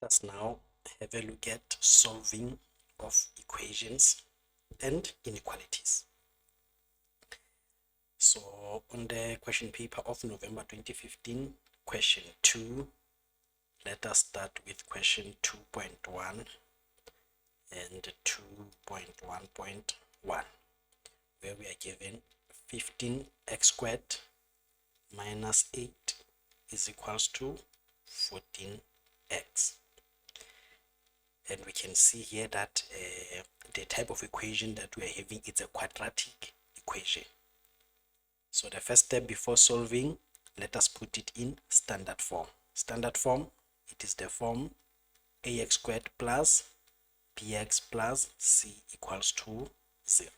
Let's now have a look at solving of equations and inequalities. So on the question paper of November 2015, question 2, let us start with question 2.1 and 2.1.1, where we are given 15x squared minus 8 is equals to 14x. And we can see here that the type of equation that we are having is a quadratic equation. So the first step before solving, let us put it in standard form. Standard form, it is the form ax squared plus bx plus c equals to 0.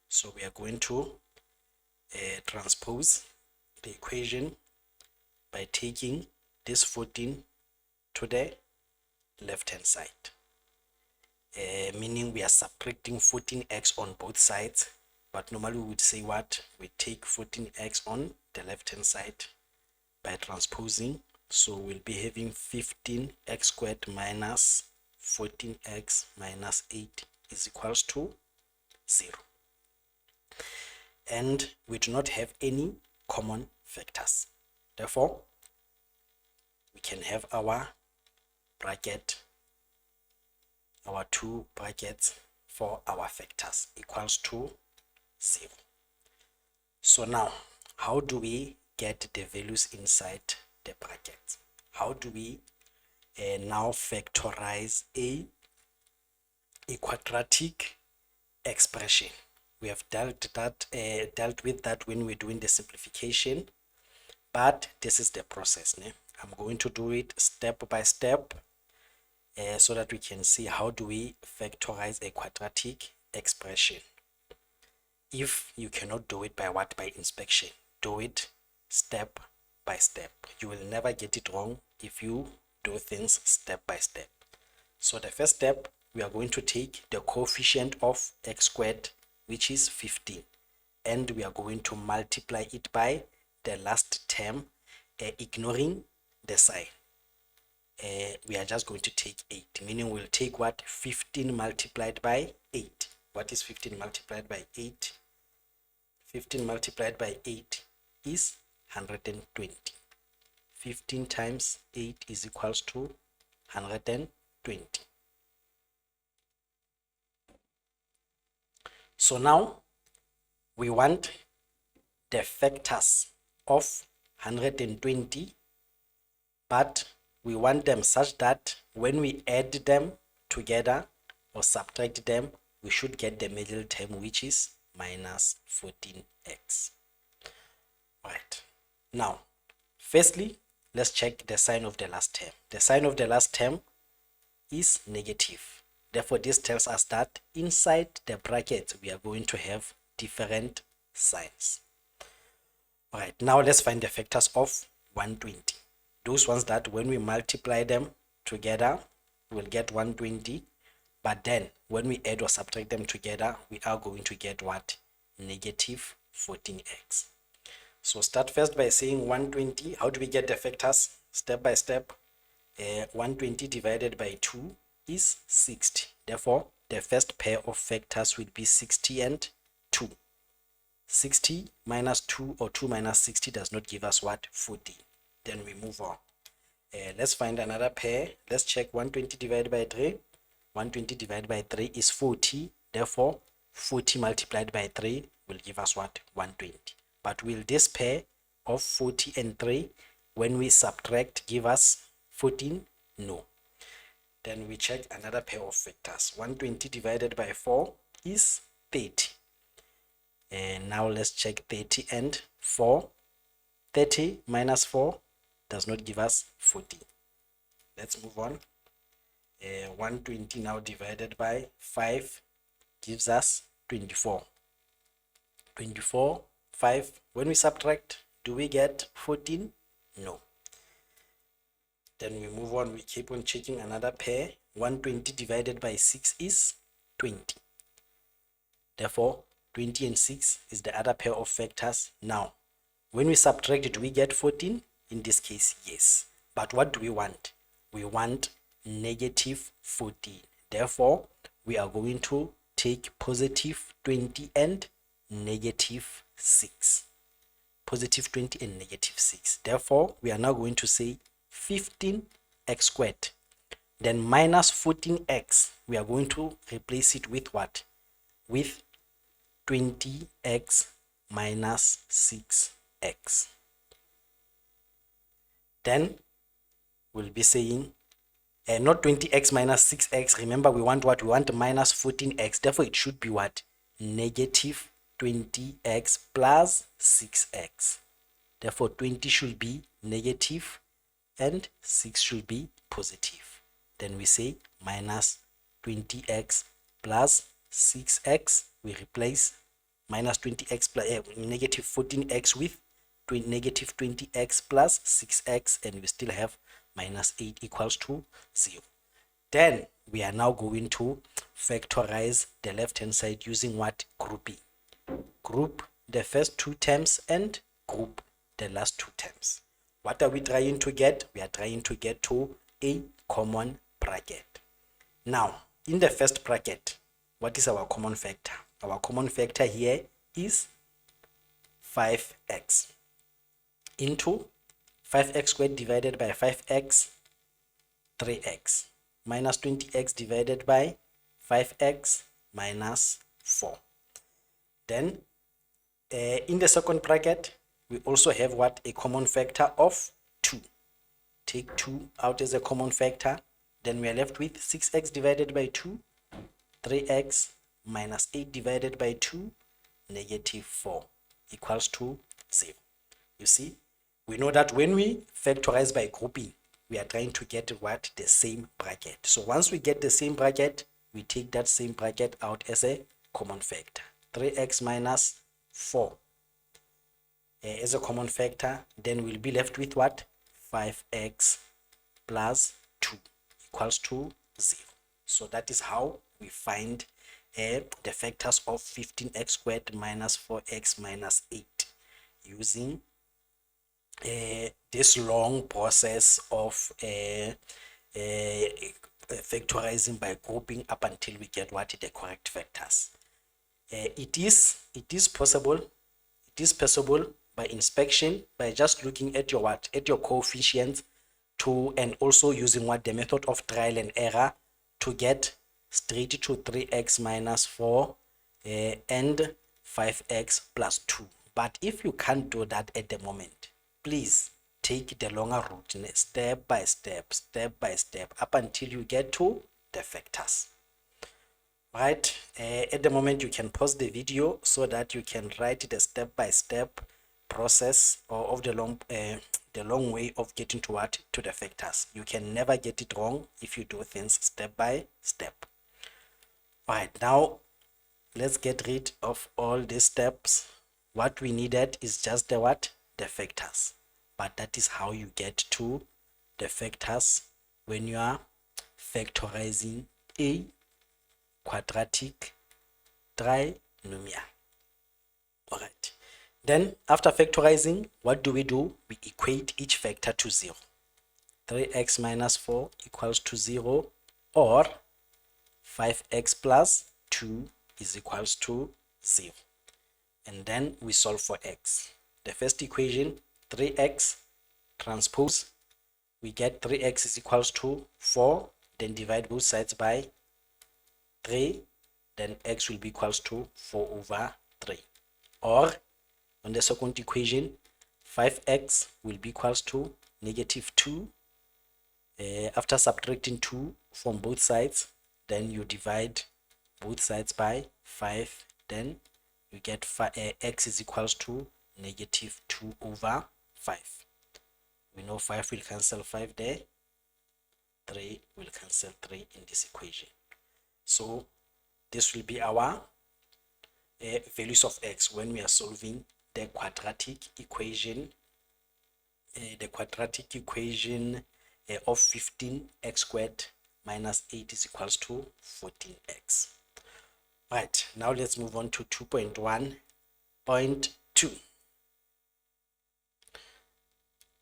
So we are going to transpose the equation by taking this 14 to the left hand side, meaning we are subtracting 14x on both sides, but normally we would say what? We take 14x on the left hand side by transposing, so we'll be having 15x squared minus 14x minus 8 is equals to 0. And we do not have any common factors, therefore we can have our bracket, our two brackets for our factors equals to 0. So now, how do we get the values inside the brackets? How do we now factorize a quadratic expression? We have dealt with that when we're doing the simplification, but this is the process. I'm going to do it step by step so that we can see how do we factorize a quadratic expression. If you cannot do it by inspection, do it step by step. You will never get it wrong if you do things step by step. So the first step, we are going to take the coefficient of x squared, which is 15, and we are going to multiply it by the last term, ignoring the sign. We are just going to take 8, meaning we'll take what? 15 multiplied by 8. What is 15 multiplied by 8? 15 multiplied by 8 is 120. 15 times 8 is equals to 120. So now we want the factors of 120, but we want them such that when we add them together or subtract them, we should get the middle term, which is minus 14x. Right. Now, firstly, let's check the sign of the last term. The sign of the last term is negative. Therefore, this tells us that inside the bracket, we are going to have different signs. All right, now let's find the factors of 120. Those ones that when we multiply them together, we'll get 120. But then when we add or subtract them together, we are going to get what? Negative 14x. So start first by saying 120. How do we get the factors? Step by step. 120 divided by 2 is 60. Therefore, the first pair of factors will be 60 and 2. 60 minus 2 or 2 minus 60 does not give us what? 40. Then we move on. Let's find another pair. Let's check 120 divided by 3. 120 divided by 3 is 40. Therefore, 40 multiplied by 3 will give us what? 120. But will this pair of 40 and 3, when we subtract, give us 14? No. Then we check another pair of factors. 120 divided by 4 is 30. And now let's check 30 and 4. 30 minus 4 does not give us 40. Let's move on. 120 now divided by 5 gives us 24. 24, 5. When we subtract, do we get 14? No. Then we move on. We keep on checking another pair. 120 divided by 6 is 20. Therefore, 20 and 6 is the other pair of factors. Now, when we subtract, do we get 14? In this case, yes. But what do we want? We want negative 14. Therefore, we are going to take positive 20 and negative 6. Positive 20 and negative 6. Therefore, we are now going to say 15x squared. Then minus 14x, we are going to replace it with what? With 20x minus 6x. Then we'll be saying not 20x minus 6x. Remember, we want what? We want minus 14x. Therefore, it should be what? Negative 20x plus 6x. Therefore, 20 should be negative and 6 should be positive. Then we say minus 20x plus 6x. We replace minus 20x plus negative 14x with negative 20x plus 6x, and we still have minus 8 equals to 0. Then we are now going to factorize the left hand side using what? Grouping. Group the first two terms and group the last two terms. What are we trying to get? We are trying to get to a common bracket. Now, in the first bracket, what is our common factor? Our common factor here is 5x into 5x squared divided by 5x, 3x, minus 20x divided by 5x minus 4. Then, in the second bracket, we also have what? A common factor of 2. Take 2 out as a common factor. Then we are left with 6x divided by 2, 3x minus 8 divided by 2, negative 4 equals to 0. You see, we know that when we factorize by grouping, we are trying to get what? The same bracket. So once we get the same bracket, we take that same bracket out as a common factor. 3x minus 4 as a common factor, then we'll be left with what? 5x plus 2 equals to 0. So that is how we find the factors of 15x squared minus 4x minus 8 using this long process of factorizing by grouping up until we get what? The correct factors. It is possible by inspection, by just looking at your what? At your coefficients, to and also using what? The method of trial and error to get straight to 3x minus 4 and 5x plus 2. But if you can't do that at the moment, please take the longer route, step by step, up until you get to the factors. Right? At the moment, you can pause the video so that you can write the step-by-step process of the long way of getting to what? To the factors. You can never get it wrong if you do things step by step. Right, now let's get rid of all these steps. What we needed is just the what? The factors. But that is how you get to the factors when you are factorizing a quadratic trinomial. All right. Then after factorizing, what do? We equate each factor to 0. 3x minus 4 equals to 0, or 5x plus 2 is equals to 0. And then we solve for x. The first equation, 3x transpose, we get 3x is equals to 4, then divide both sides by 3, then x will be equals to 4 over 3. Or on the second equation, 5x will be equals to negative 2. After subtracting 2 from both sides, then you divide both sides by 5, then you get x is equals to negative 2 over 5. We know 5 will cancel 5 there, 3 will cancel 3 in this equation. So this will be our values of x when we are solving the quadratic equation. Of 15x squared minus 8 is equals to 14x. Right, now let's move on to 2.1.2.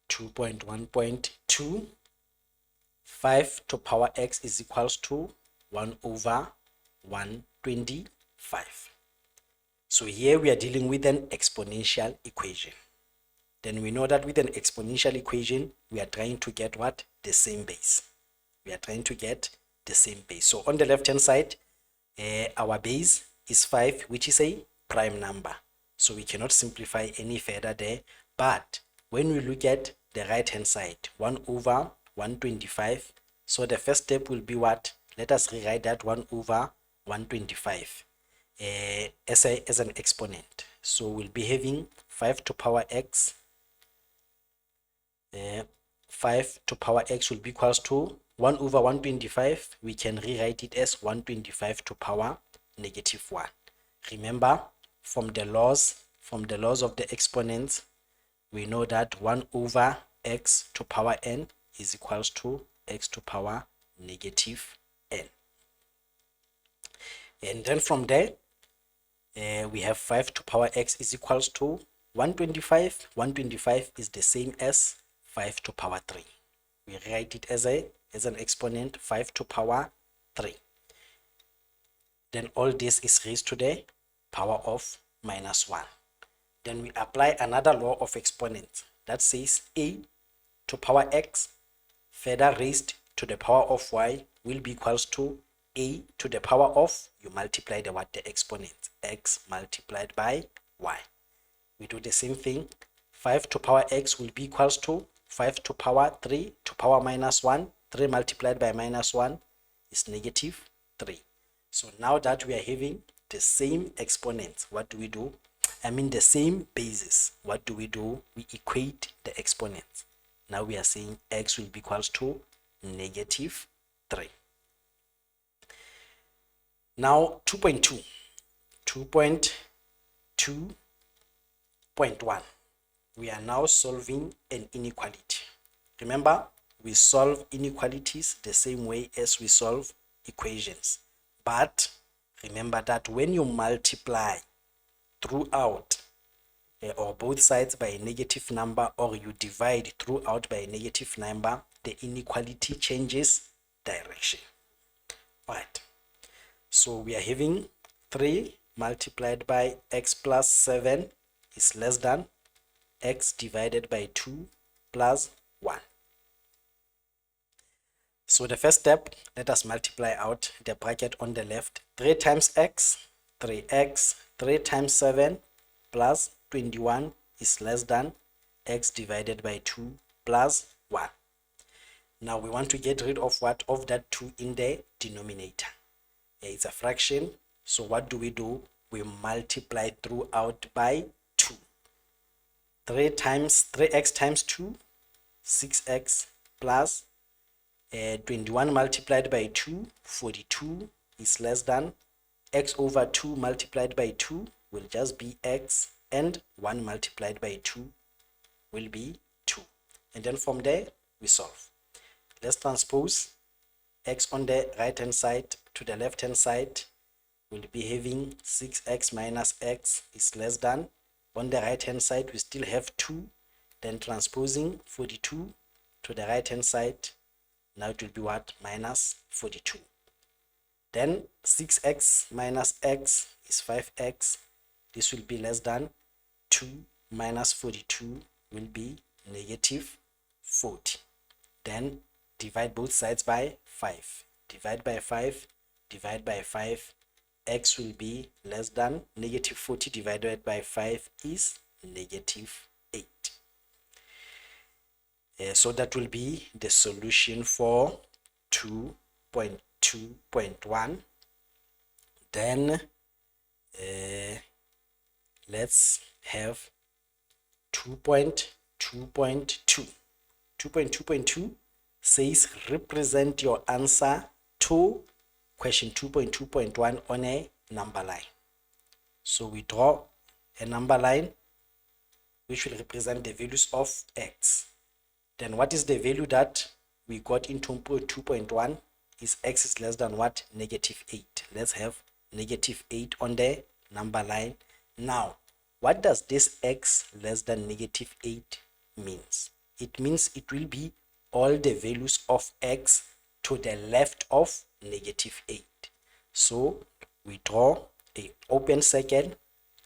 2.1.2, 5 to power x is equals to 1 over 125. So here we are dealing with an exponential equation. Then we know that with an exponential equation, we are trying to get what? The same base. We are trying to get the same base. So on the left-hand side, our base is 5, which is a prime number. So we cannot simplify any further there. But when we look at the right-hand side, 1 over 125. So the first step will be what? Let us rewrite that 1 over 125 as an exponent. So we'll be having 5 to power x. 5 to power x will be equals to 1 over 125. We can rewrite it as 125 to power negative 1. Remember, from the laws of the exponents, we know that 1 over x to power n is equals to x to power negative n. And then from there, we have 5 to power x is equals to 125. 125 is the same as 5 to power 3. We write it as an exponent, 5 to power 3. Then all this is raised to the power of minus 1. Then we apply another law of exponents that says a to power x further raised to the power of y will be equals to a to the power of, you multiply the exponent, x multiplied by y. We do the same thing. 5 to power x will be equals to 5 to power 3 to power minus 1. 3 multiplied by minus 1 is negative 3. So now that we are having the same exponents, what do we do? I mean the same basis. What do? We equate the exponents. Now we are saying x will be equals to negative 3. Now 2.2. 2.2.1. We are now solving an inequality. Remember, we solve inequalities the same way as we solve equations. But remember that when you multiply throughout or both sides by a negative number, or you divide throughout by a negative number, the inequality changes direction. Right. So we are having 3 multiplied by x plus 7 is less than x divided by 2 plus 1. So the first step, let us multiply out the bracket on the left. 3 times x, 3x, 3 times 7 plus 21 is less than x divided by 2 plus 1. Now we want to get rid of what? Of that 2 in the denominator. It's a fraction, so what do? We multiply throughout by 2. 3x times 2, 6x plus 21 multiplied by 2, 42 is less than x over 2 multiplied by 2 will just be x, and 1 multiplied by 2 will be 2. And then from there, we solve. Let's transpose x on the right hand side to the left hand side. We'll be having 6x minus x is less than, on the right hand side we still have 2, then transposing 42 to the right hand side, now it will be what? Minus 42. Then 6x minus x is 5x. This will be less than 2 minus 42 will be negative 40. Then divide both sides by 5. Divide by 5, divide by 5. X will be less than negative 40 divided by 5 is negative 8. So that will be the solution for 2.2.1. Then let's have 2.2.2. 2.2.2 says represent your answer to question 2.2.1 on a number line. So we draw a number line which will represent the values of x. Then what is the value that we got in 2.1 is x is less than what? Negative 8. Let's have negative 8 on the number line. Now, what does this x less than negative 8 means? It means it will be all the values of x to the left of -8. So we draw a open circle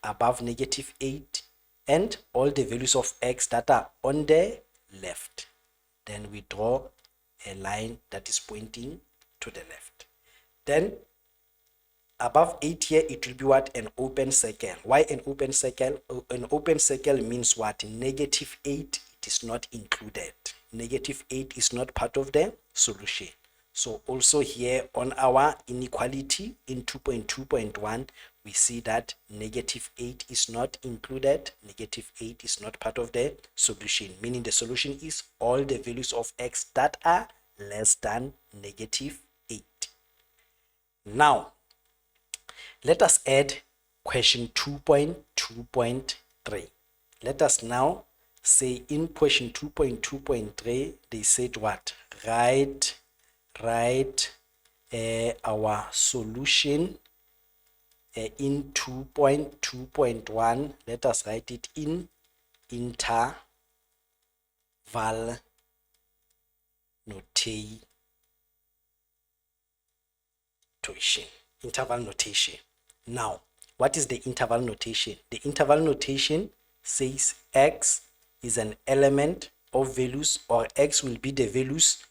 above -8 and all the values of x that are on the left. Then we draw a line that is pointing to the left. Then above 8 here, it will be what? An open circle. Why an open circle? An open circle means what? -8, it is not included. -8 is not part of the solution. So also here on our inequality in 2.2.1, we see that -8 is not included. -8 is not part of the solution, meaning the solution is all the values of x that are less than -8. Now, let us add question 2.2.3. Let us now say in question 2.2.3, they said what? Write our solution in 2.2.1. Let us write it in interval notation. Interval notation. Now, what is the interval notation? The interval notation says x is an element of values, or x will be the values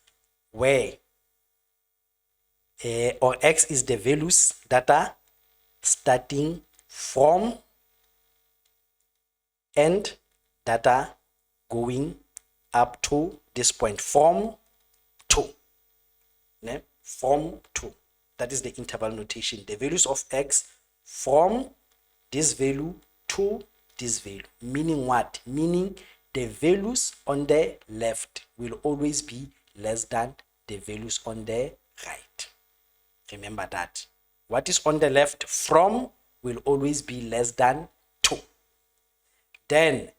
where or x is the values that are starting from and that are going up to this point, from to. From to. That is the interval notation. The values of x from this value to this value. Meaning what? Meaning the values on the left will always be less than the values on the right. Remember that. What is on the left? From will always be less than to. Then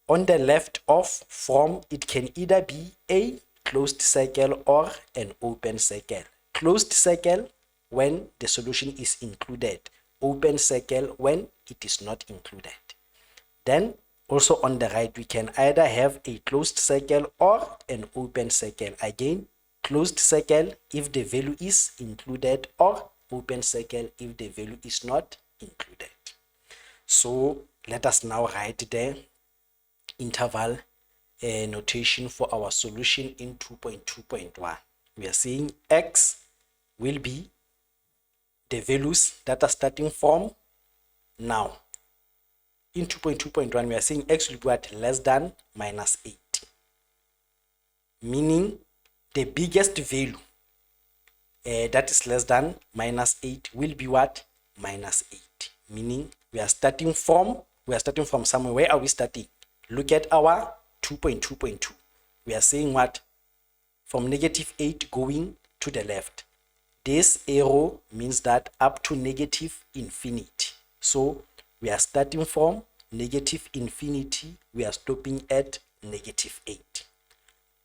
on the left of from, it can either be a closed circle or an open circle. Closed circle when the solution is included. Open circle when it is not included. Then also on the right, we can either have a closed circle or an open circle. Again, closed circle if the value is included, or open circle if the value is not included. So let us now write the interval notation for our solution in 2.2.1. We are saying x will be the values that are starting from now. In 2.2.1, we are saying x will be what? Less than -8. Meaning the biggest value that is less than -8 will be what? -8. Meaning we are starting from somewhere. Where are we starting? Look at our 2.2.2. We are saying what? From -8 going to the left. This arrow means that up to -infinity. So we are starting from -infinity. We are stopping at -8.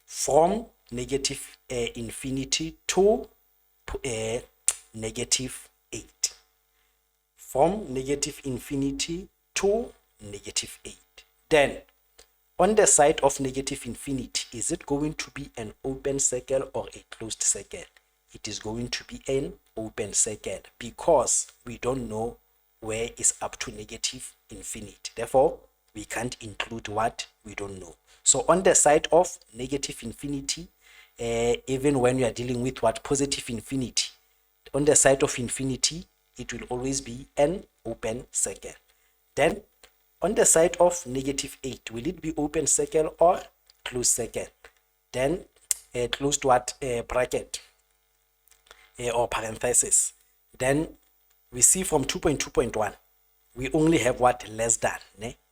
From -infinity to -8. From -infinity to -8. Then on the side of -infinity, is it going to be an open circle or a closed circle? It is going to be an open circle because we don't know where is up to -infinity. Therefore, we can't include what we don't know. So on the side of -infinity, even when you are dealing with what? Positive infinity, on the side of infinity, it will always be an open circle. Then on the side of -8, will it be open circle or closed circle? Then closed what? Bracket or parenthesis. Then we see from 2.2.1, we only have what? Less than.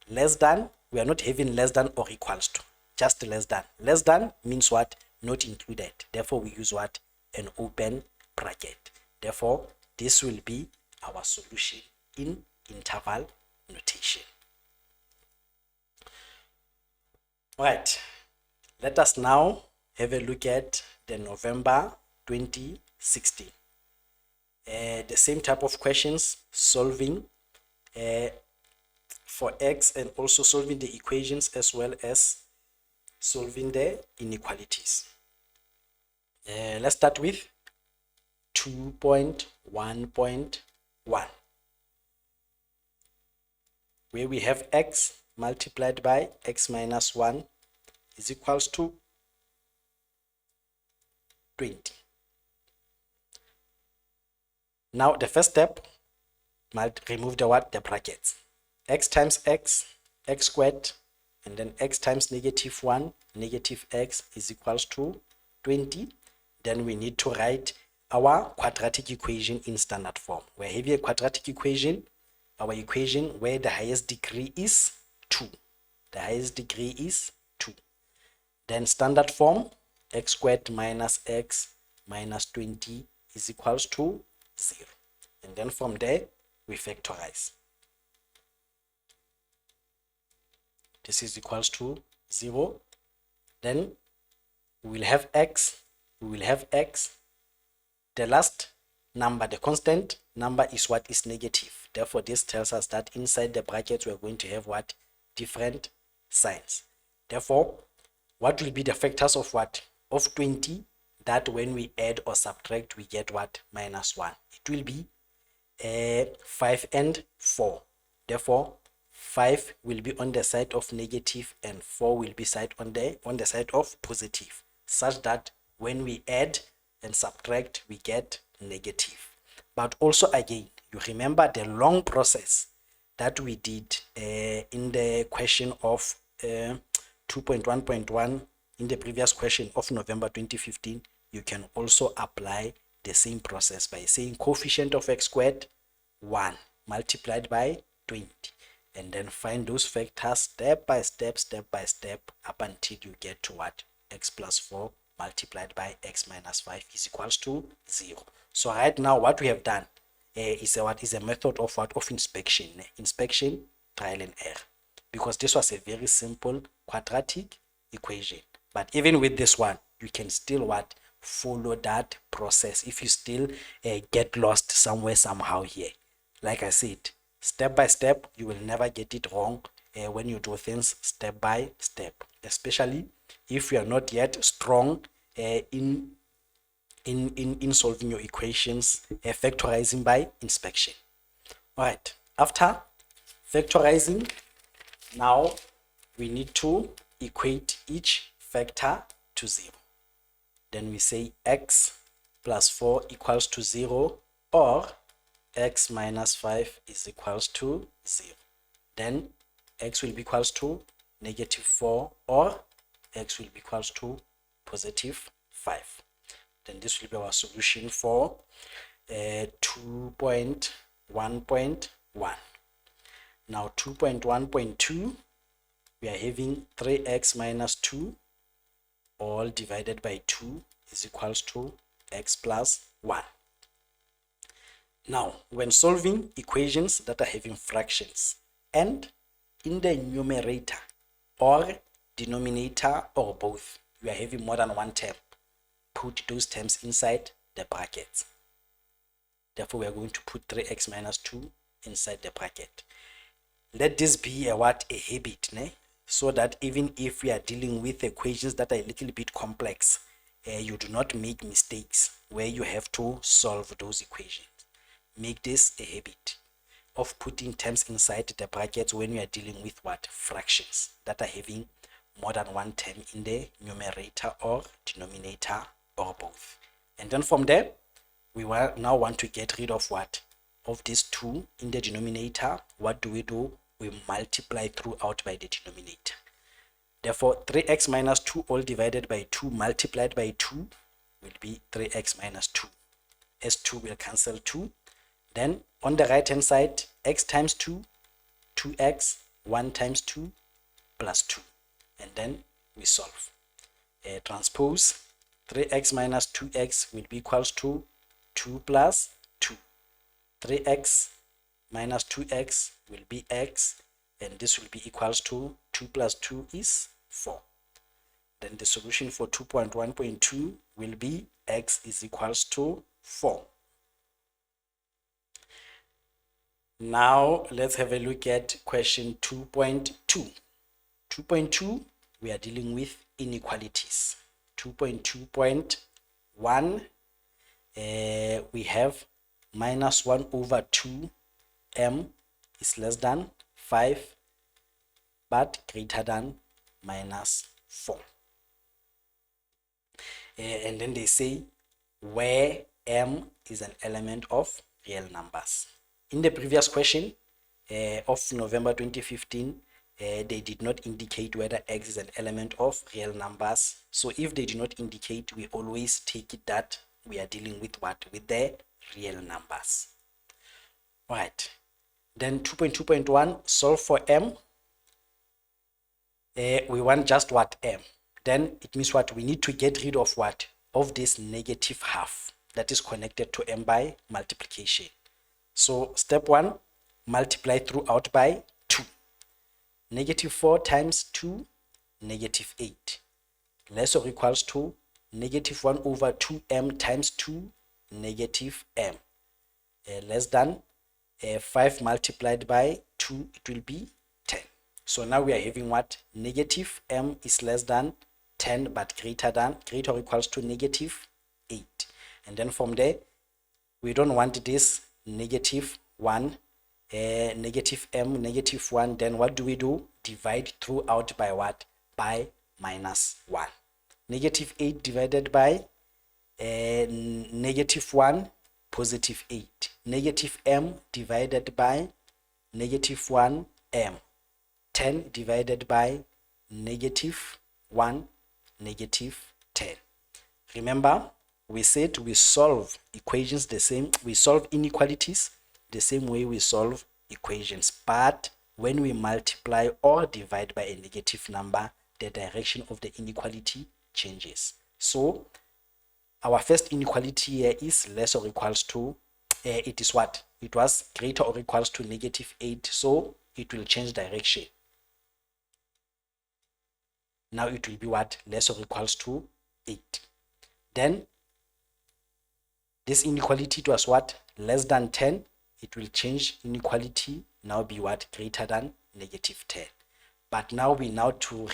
Less than, we are not having less than or equals to, just less than. Less than means what? Not included. Therefore, we use what? An open bracket. Therefore, this will be our solution in interval notation. Right. Let us now have a look at the November 2016. The same type of questions, solving for x and also solving the equations as well as solving the inequalities. Let's start with 2.1.1, where we have x multiplied by x minus 1 is equals to 20. Now the first step, remove the what? The brackets. X times x, x squared, and then x times -1, negative x is equals to 20. Then we need to write our quadratic equation in standard form. We're having a quadratic equation, our equation where the highest degree is 2. The highest degree is 2. Then standard form, x squared minus x minus 20 is equals to 0. And then from there, we factorize. This is equals to 0. Then we will have x. The last number, the constant number, is what is negative. Therefore, this tells us that inside the brackets, we're going to have what? Different signs. Therefore, what will be the factors of what? Of 20, that when we add or subtract, we get what? -1. It will be 5 and 4. Therefore, 5 will be on the side of negative and 4 will be on the side of positive, such that when we add and subtract, we get negative. But also again, you remember the long process that we did in the question of 2.1.1 in the previous question of November 2015. You can also apply the same process by saying coefficient of x squared 1 multiplied by 20, and then find those factors step by step up until you get to what? X plus 4 multiplied by x minus 5 is equals to 0. So right now what we have done is a method of what? Of inspection, trial and error, because this was a very simple quadratic equation. But even with this one, you can still what? Follow that process if you still get lost somewhere somehow here. Like I said, step by step, you will never get it wrong when you do things step by step, especially if you are not yet strong in solving your equations, factorizing by inspection. All right, after factorizing, now we need to equate each factor to 0. Then we say x plus 4 equals to 0, or x minus 5 is equals to 0. Then x will be equals to -4, or x will be equals to +5. Then this will be our solution for 2.1.1. Now 2.1.2, we are having 3x minus 2 all divided by 2 is equals to x plus 1. Now, when solving equations that are having fractions and in the numerator or denominator or both, we are having more than one term, put those terms inside the brackets. Therefore, we are going to put 3x minus 2 inside the bracket. Let this be a habit, so that even if we are dealing with equations that are a little bit complex, you do not make mistakes where you have to solve those equations. Make this a habit of putting terms inside the brackets when you are dealing with fractions that are having more than one term in the numerator or denominator or both. And then from there, we now want to get rid of of these 2 in the denominator. What do? We multiply throughout by the denominator. Therefore, 3x minus 2 all divided by 2 multiplied by 2 will be 3x minus 2. As 2 will cancel 2. Then on the right hand side, x times 2, 2x, 1 times 2 plus 2. And then we solve. Transpose 3x minus 2x will be equals to 2 plus 2. 3x minus 2x will be x, and this will be equals to 2 plus 2 is 4. Then the solution for 2.1.2 will be x is equals to 4. Now let's have a look at question 2.2. 2.2, we are dealing with inequalities. 2.2.1, 1, we have minus 1 over 2m is less than 5 but greater than minus 4. And then they say where m is an element of real numbers. In the previous question of November 2015, they did not indicate whether x is an element of real numbers. So if they do not indicate, we always take it that we are dealing with what? With the real numbers. Right. Then 2.2.1, solve for m. We want just what? M. Then it means what? We need to get rid of what? Of this negative half that is connected to m by multiplication. So step 1, multiply throughout by 2. Negative 4 times 2, negative 8. Less or equals to negative 1 over 2m times 2, negative m. Less than 5 multiplied by 2, it will be 10. So now we are having what? Negative m is less than 10 but greater or equals to negative 8. And then from there, we don't want this negative 1, negative m, negative 1. Then what do? Divide throughout by what? By minus 1. Negative 8 divided by negative 1, positive 8. Negative m divided by negative 1 m. 10 divided by negative 1, negative 10. Remember, we said we solve equations the same, we solve inequalities the same way we solve equations. But when we multiply or divide by a negative number, the direction of the inequality changes. So our first inequality here is less or equals to, it is what? It was greater or equals to negative 8. So it will change direction. Now it will be what? Less or equals to 8. Then this inequality was what? Less than 10. It will change inequality, now be what? Greater than negative 10. But now we need to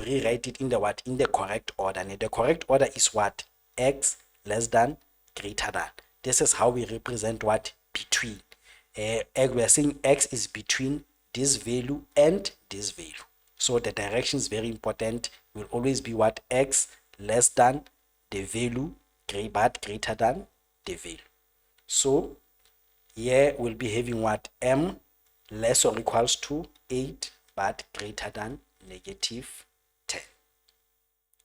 rewrite it in the what? In the correct order. And the correct order is what? X less than, greater than. This is how we represent what? Between. We are saying x is between this value and this value. So the direction is very important. Will always be what? X less than the value, but greater than the value. So here we'll be having what? M less or equals to 8 but greater than negative 10.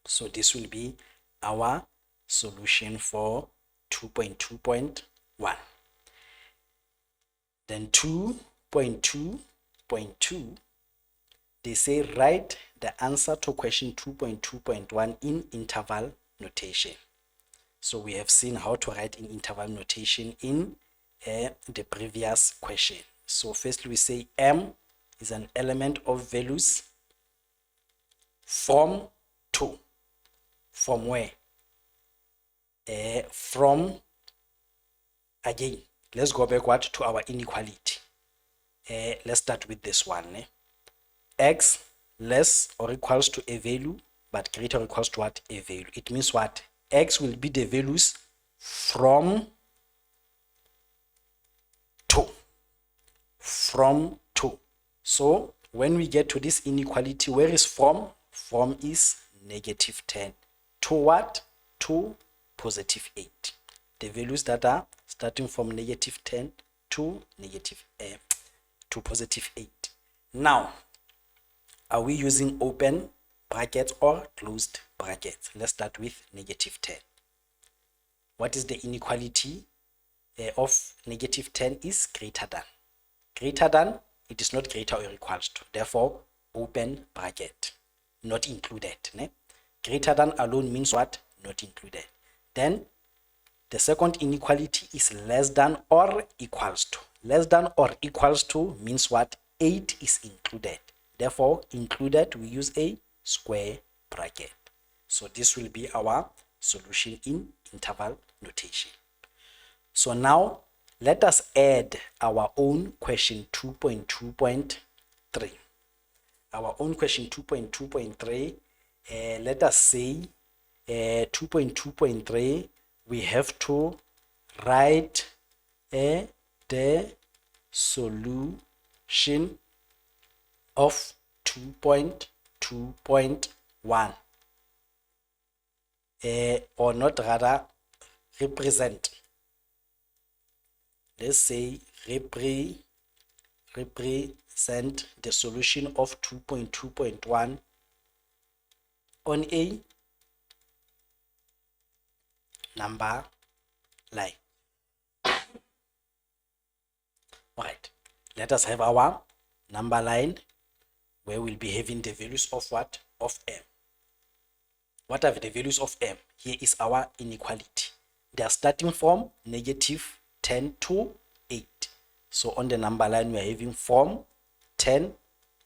So this will be our solution for 2.2.1. Then 2.2.2, they say write the answer to question 2.2.1 in interval notation. So we have seen how to write in interval notation in the previous question. So first we say m is an element of values from 2. From where? From, again, let's go backward to our inequality. Let's start with this one. X less or equals to a value but greater or equals to what? A value. It means what? X will be the values from 2. From 2. So when we get to this inequality, where is from? From is negative 10. To what? To positive 8. The values that are starting from negative 10 to to positive 8. Now, are we using open brackets or closed brackets? Let's start with negative 10. What is the inequality of negative 10 is greater than. Greater than, it is not greater or equals to. Therefore, open bracket, not included. Ne? Greater than alone means what? Not included. Then, the second inequality is less than or equals to. Less than or equals to means what? 8 is included. Therefore, included, we use a square bracket. So this will be our solution in interval notation. So now, let us add our own question 2.2.3. Our own question 2.2.3, let us say 2.2.3, we have to write the solution of 2.2.1, or not, rather represent. Let's say represent the solution of 2.2.1 on a number line. All right, let us have our number line where we'll be having the values of what? Of m. What are the values of m? Here is our inequality. They are starting from -10 to 8. So on the number line, we are having from 10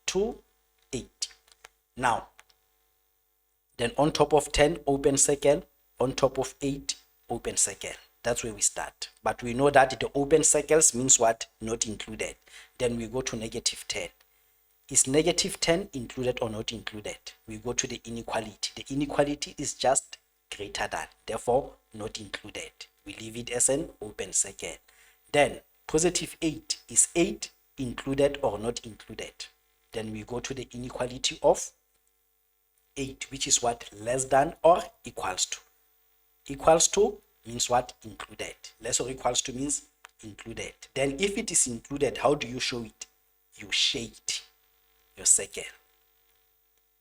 to 8. Now, then on top of 10, open circle. On top of 8, open circle. That's where we start. But we know that the open circles means what? Not included. Then we go to -10. Is -10 included or not included? We go to the inequality. The inequality is just greater than, therefore not included. We leave it as an open circle. Then +8, is 8 included or not included? Then we go to the inequality of 8, which is what? Less than or equals to. Equals to means what? Included. Less or equals to means included. Then if it is included, how do you show it? You shade your circle.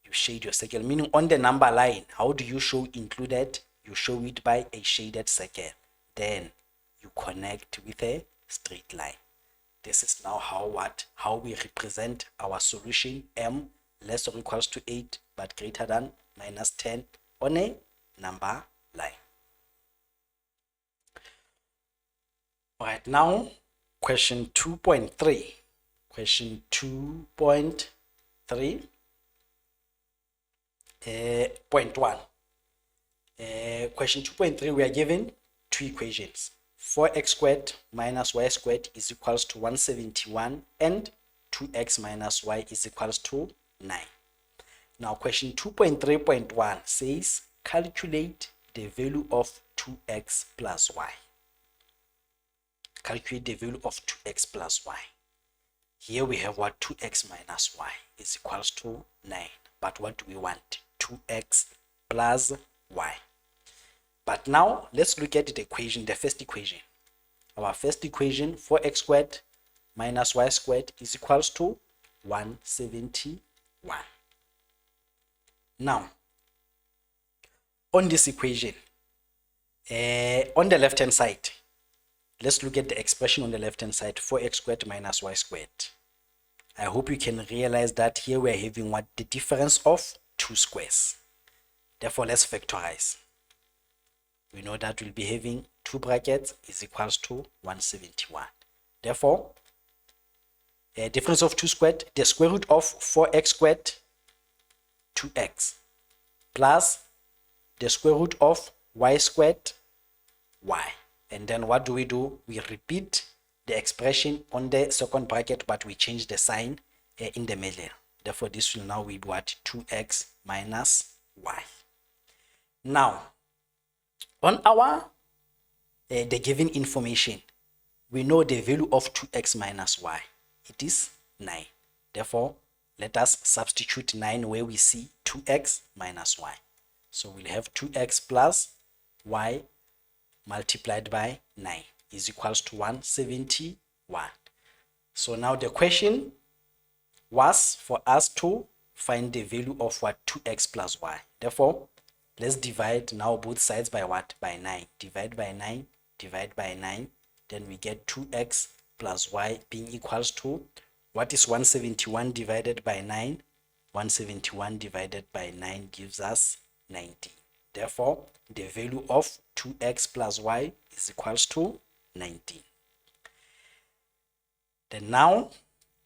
You shade your circle, meaning on the number line, how do you show included? You show it by a shaded circle. Then you connect with a straight line. This is now how we represent our solution m less or equals to 8 but greater than -10 on a number line. All right, now question 2.3. Question 2.3. Point 1. Question 2.3, we are given two equations. 4x squared minus y squared is equals to 171 and 2x minus y is equals to 9. Now question 2.3.1 says calculate the value of 2x plus y. Calculate the value of 2x plus y. Here we have what? 2x minus y is equals to 9. But what do we want? 2x plus y. But now let's look at the equation, the first equation. Our first equation, 4x squared minus y squared is equals to 171. Now, on this equation, on the left hand side, let's look at the expression on the left hand side, 4x squared minus y squared. I hope you can realize that here we're having what? The difference of two squares. Therefore, let's factorize. We know that we'll be having 2 brackets is equals to 171. Therefore, difference of 2 squared, the square root of 4x squared, 2x, plus the square root of y squared, y. And then what do? We repeat the expression on the second bracket, but we change the sign in the middle. Therefore, this will now be what? 2x minus y. Now, on our the given information, we know the value of 2x minus y. It is 9. Therefore, let us substitute 9 where we see 2x minus y. So we'll have 2x plus y multiplied by 9 is equals to 171. So now the question was for us to find the value of what? 2x plus y. Therefore, let's divide now both sides by what? By 9. Divide by 9, divide by 9. Then we get 2x plus y being equals to, what is 171 divided by 9? 171 divided by 9 gives us 90. Therefore, the value of 2x plus y is equals to 19. Then now,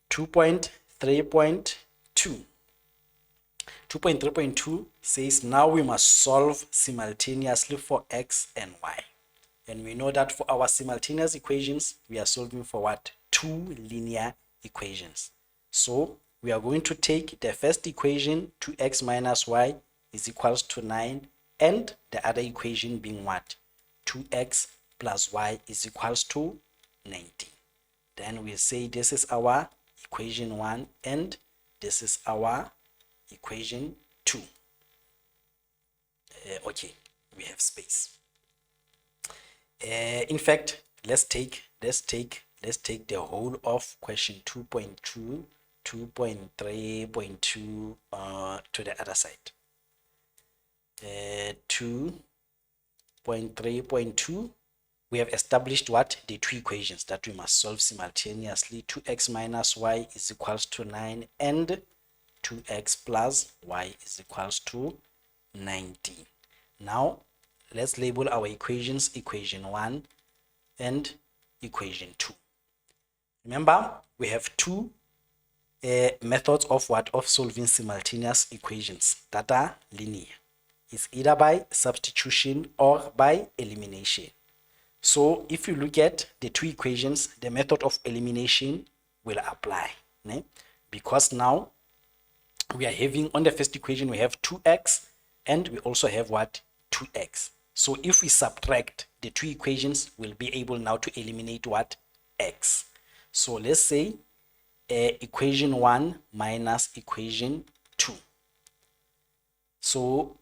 2.3.2. 2.3.2 says now we must solve simultaneously for x and y. And we know that for our simultaneous equations, we are solving for what? Two linear equations. So we are going to take the first equation, 2x minus y is equals to 9, and the other equation being what? 2x plus y is equals to 19. Then we say this is our equation 1 and this is our equation 2. Okay, we have space. In fact, let's take the whole of question 2.2, 2.3.2 to the other side. 2.3.2, we have established what? The two equations that we must solve simultaneously. 2x minus y is equals to 9 and 2x plus y is equals to 19. Now, let's label our equations equation 1 and equation 2. Remember, we have two methods of what? Of solving simultaneous equations that are linear. It's either by substitution or by elimination. So if you look at the two equations, the method of elimination will apply. Né? Because now we are having, on the first equation, we have 2x and we also have what? 2x. So if we subtract the two equations, we'll be able now to eliminate what? X. So let's say equation 1 minus equation 2. So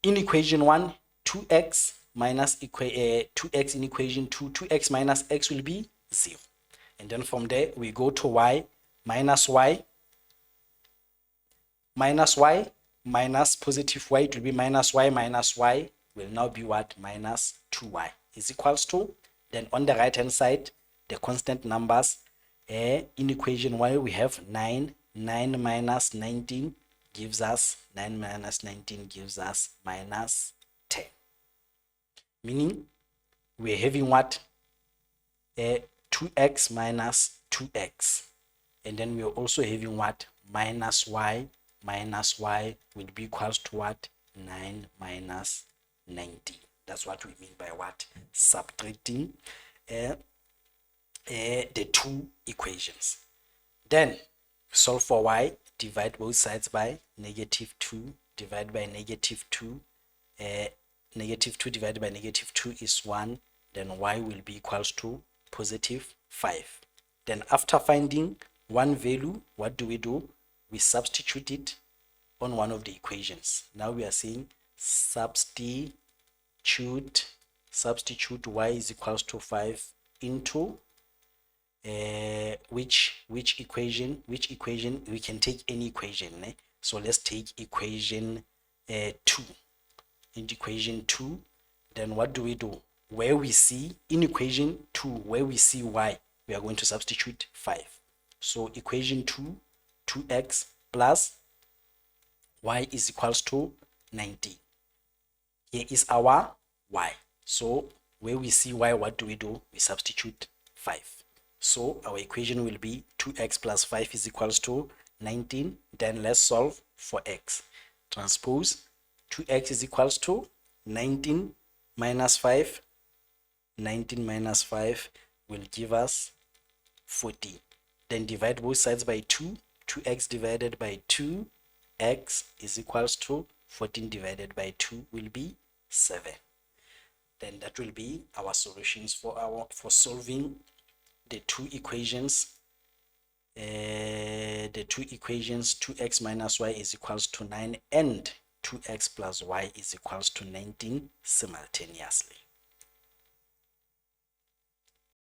in equation 1, 2x minus 2x in equation 2, 2x minus x will be 0. And then from there, we go to y minus positive y, it will be minus y will now be what? Minus 2y is equals to, then on the right hand side, the constant numbers. In equation y, we have 9 minus 19 gives us, 9 minus 19 gives us minus 10. Meaning, we're having what? 2x minus 2x. And then we're also having what? Minus y will be equals to what? 9 minus 19. That's what we mean by what? Subtracting the two equations. Then solve for y, divide both sides by negative 2, divide by negative 2. Negative 2 divided by negative 2 is 1. Then y will be equals to positive 5. Then after finding one value, what do? We substitute it on one of the equations. Now we are saying substitute y is equals to 5 into which equation? We can take any equation. Eh? So let's take equation 2. In equation 2, then what do? Where we see, in equation 2, where we see y, we are going to substitute 5. So equation 2, 2x plus y is equals to 19. Here is our y. So where we see y, what do? We substitute 5. So our equation will be 2x plus 5 is equals to 19. Then let's solve for x. Transpose 2x is equals to 19 minus 5. 19 minus 5 will give us 40. Then divide both sides by 2. 2x divided by 2x is equals to 14 divided by 2 will be 7. Then that will be our solutions for solving the two equations. The two equations, 2x minus y is equals to 9 and 2x plus y is equals to 19 simultaneously.